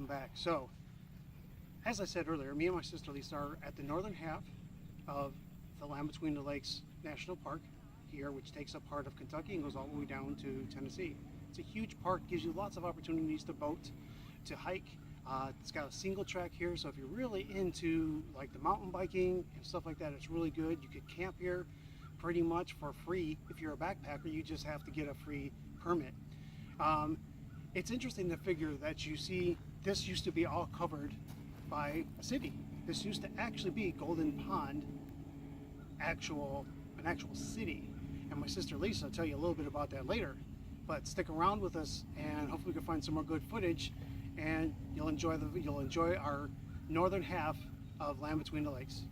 welcome back. So, as I said earlier, me and my sister Lisa are at the northern half of the Land Between the Lakes National Park here, which takes up part of Kentucky and goes all the way down to Tennessee. It's a huge park, gives you lots of opportunities to boat, to hike. It's got a single track here, so if you're really into like the mountain biking and stuff like that, it's really good. You could camp here pretty much for free. If you're a backpacker, you just have to get a free permit. It's interesting to figure that you see this used to be all covered by a city. This used to actually be Golden Pond, an actual city. And my sister Lisa will tell you a little bit about that later. But stick around with us, and hopefully we can find some more good footage, and you'll enjoy our northern half of Land Between the Lakes.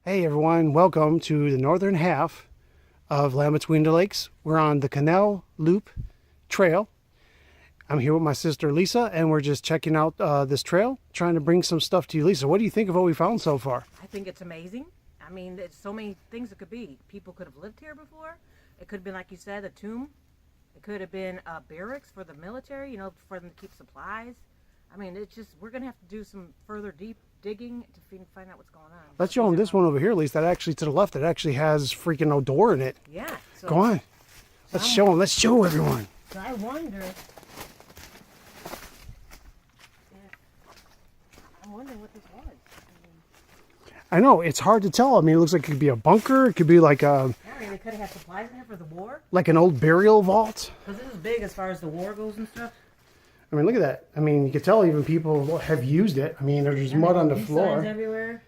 Hey everyone, welcome to the northern half of Land Between the Lakes. We're on the Canal Loop Trail. I'm here with my sister Lisa, and we're just checking out this trail, trying to bring some stuff to you. Lisa, what do you think of what we found so far? I think it's amazing. I mean, there's so many things it could be. People could have lived here before. It could have been, like you said, a tomb. It could have been barracks for the military, you know, for them to keep supplies. I mean, it's just, we're going to have to do some further deep digging to find out what's going on. Let's show them this one over here, Lisa. That actually, to the left, it actually has freaking no door in it. Yeah. So go on. Let's show them. Let's show everyone. So I wonder. I'm wondering what this was. I know, it's hard to tell. I mean, it looks like it could be a bunker. It could be like a... Yeah, I mean, they could have had supplies in there for the war. Like an old burial vault. Because this is big as far as the war goes and stuff. I mean, look at that. I mean, you can tell even people have used it. I mean, there's mud on the floor. Signs everywhere.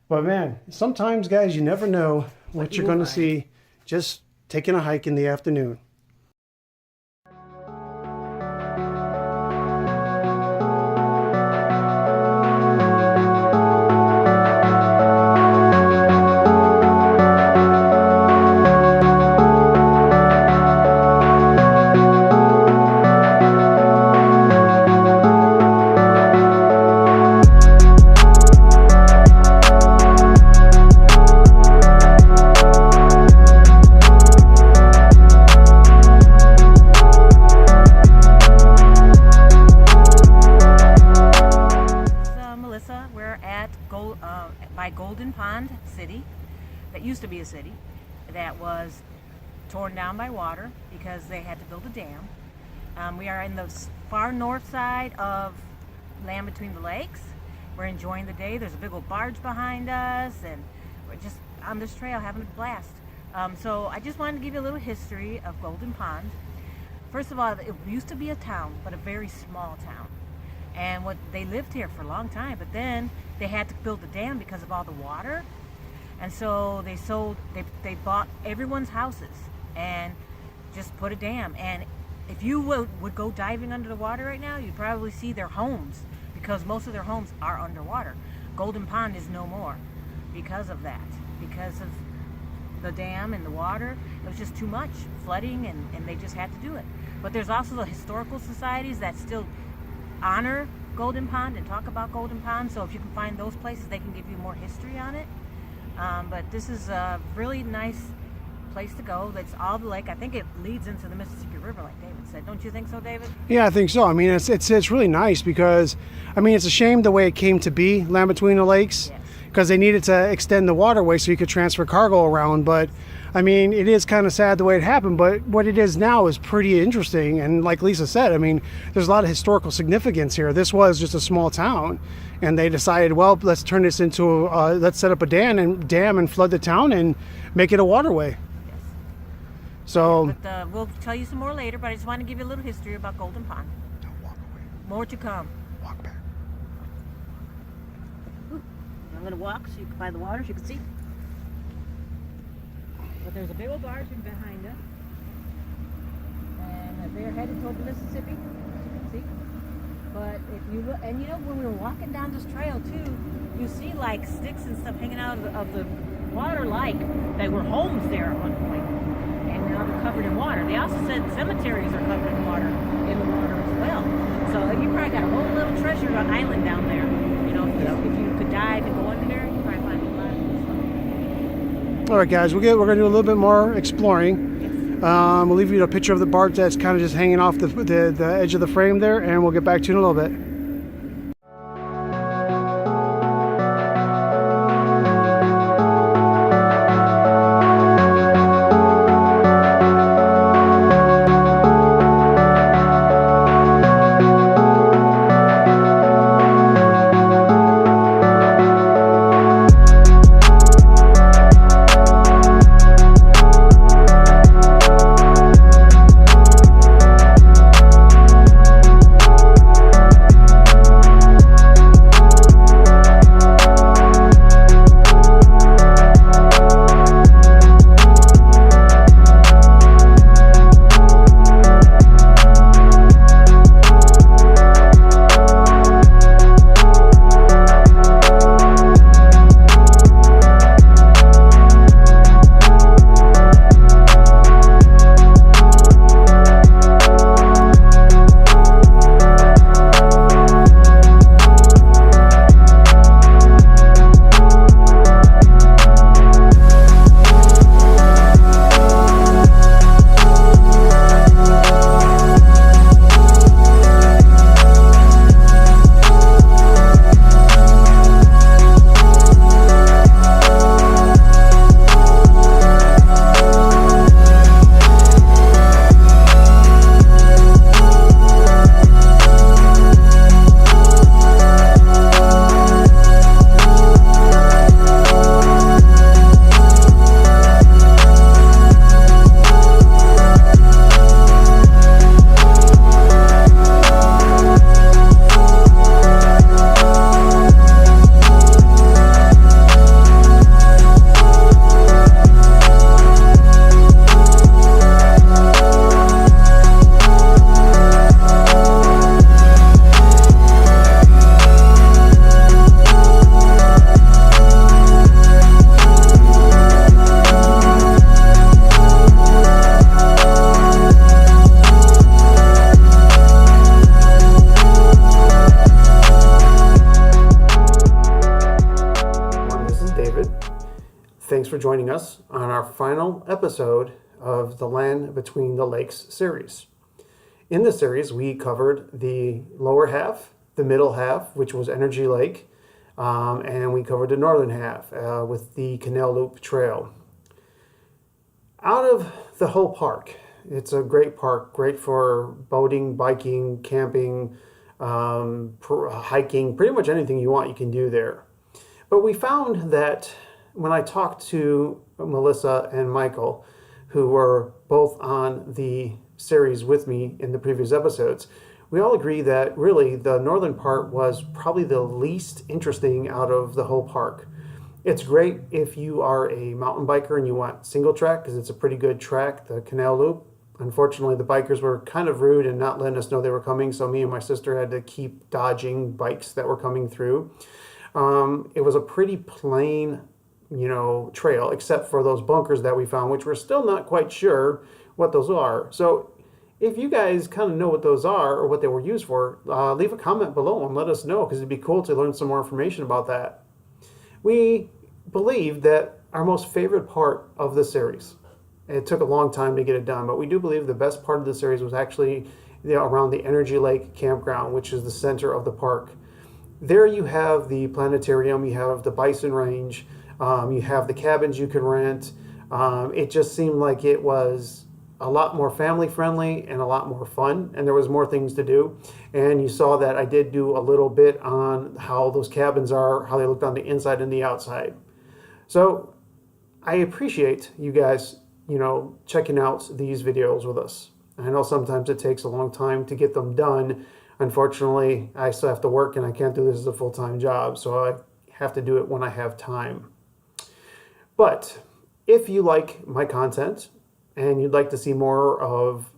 But man, sometimes, guys, you never know what you're going to see just taking a hike in the afternoon. By Golden Pond City, that used to be a city, that was torn down by water because they had to build a dam. We are in the far north side of Land Between the Lakes. We're enjoying the day. There's a big old barge behind us, and we're just on this trail having a blast. So I just wanted to give you a little history of Golden Pond. First of all, it used to be a town, but a very small town. And they lived here for a long time, but then they had to build a dam because of all the water. And so they bought everyone's houses and just put a dam. And if you would go diving under the water right now, you'd probably see their homes, because most of their homes are underwater. Golden Pond is no more because of that, because of the dam and the water. It was just too much flooding, and they just had to do it. But there's also the historical societies that still honor Golden Pond and talk about Golden Pond. So if you can find those places, they can give you more history on it. But this is a really nice place to go. That's all the lake. I think it leads into the Mississippi River, like David said. Don't you think so, David? Yeah, I think so. I mean, it's really nice because, I mean, it's a shame the way it came to be, Land Between the Lakes, Yes. because they needed to extend the waterway so you could transfer cargo around. But I mean, it is kind of sad the way it happened, but what it is now is pretty interesting. And like Lisa said, I mean, there's a lot of historical significance here. This was just a small town, and they decided, well, let's turn this into, let's set up a dam and flood the town and make it a waterway. Yes. So, But we'll tell you some more later, but I just want to give you a little history about Golden Pond. now walk away, More to come. walk back. I'm going to walk so you can find the water, so you can see. But there's a big old barge behind us. And they're headed toward the Mississippi, as you can see. But if you look, and you know, when we were walking down this trail too, you see like sticks and stuff hanging out of the water, like they were homes there at one point. And now they're covered in water. They also said cemeteries are covered in water as well. So you probably got a whole little treasure island down there. You know, if you could dive and go under there, you probably find a lot of cool stuff. All right, guys, we're going to do a little bit more exploring. We'll leave you a picture of the barge that's kind of just hanging off the edge of the frame there, and we'll get back to you in a little bit. Thanks for joining us on our final episode of the Land Between the Lakes series. In this series, we covered the lower half, the middle half, which was Energy Lake, and we covered the northern half with the Canal Loop Trail. Out of the whole park, it's a great park, great for boating, biking, camping, hiking, pretty much anything you want you can do there. But we found that when I talked to Melissa and Michael, who were both on the series with me in the previous episodes, we all agree that really the northern part was probably the least interesting out of the whole park. It's great if you are a mountain biker and you want single track because it's a pretty good track, the canal loop. Unfortunately, the bikers were kind of rude and not letting us know they were coming, so me and my sister had to keep dodging bikes that were coming through. It was a pretty plain, trail, except for those bunkers that we found, which we're still not quite sure what those are. So if you guys kind of know what those are or what they were used for, leave a comment below and let us know, because it'd be cool to learn some more information about that. We believe that our most favorite part of the series, it took a long time to get it done, but we do believe the best part of the series was actually around the Energy Lake Campground, which is the center of the park. There you have the planetarium, you have the bison range, you have the cabins you can rent. It just seemed like it was a lot more family friendly and a lot more fun, and there was more things to do. And you saw that I did do a little bit on how those cabins are, how they looked on the inside and the outside. So I appreciate you guys, checking out these videos with us. I know sometimes it takes a long time to get them done. Unfortunately, I still have to work and I can't do this as a full-time job, so I have to do it when I have time. But if you like my content and you'd like to see more of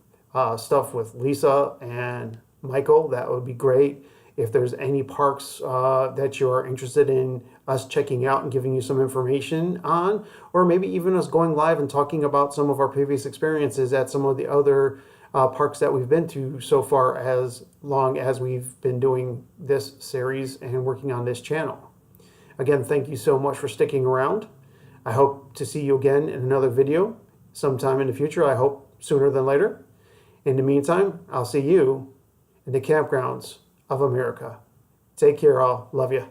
stuff with Lisa and Michael, that would be great. If there's any parks that you're interested in us checking out and giving you some information on, or maybe even us going live and talking about some of our previous experiences at some of the other parks that we've been to so far, as long as we've been doing this series and working on this channel. Again, thank you so much for sticking around. I hope to see you again in another video sometime in the future. I hope sooner than later. In the meantime, I'll see you in the campgrounds of America. Take care, all. Love you.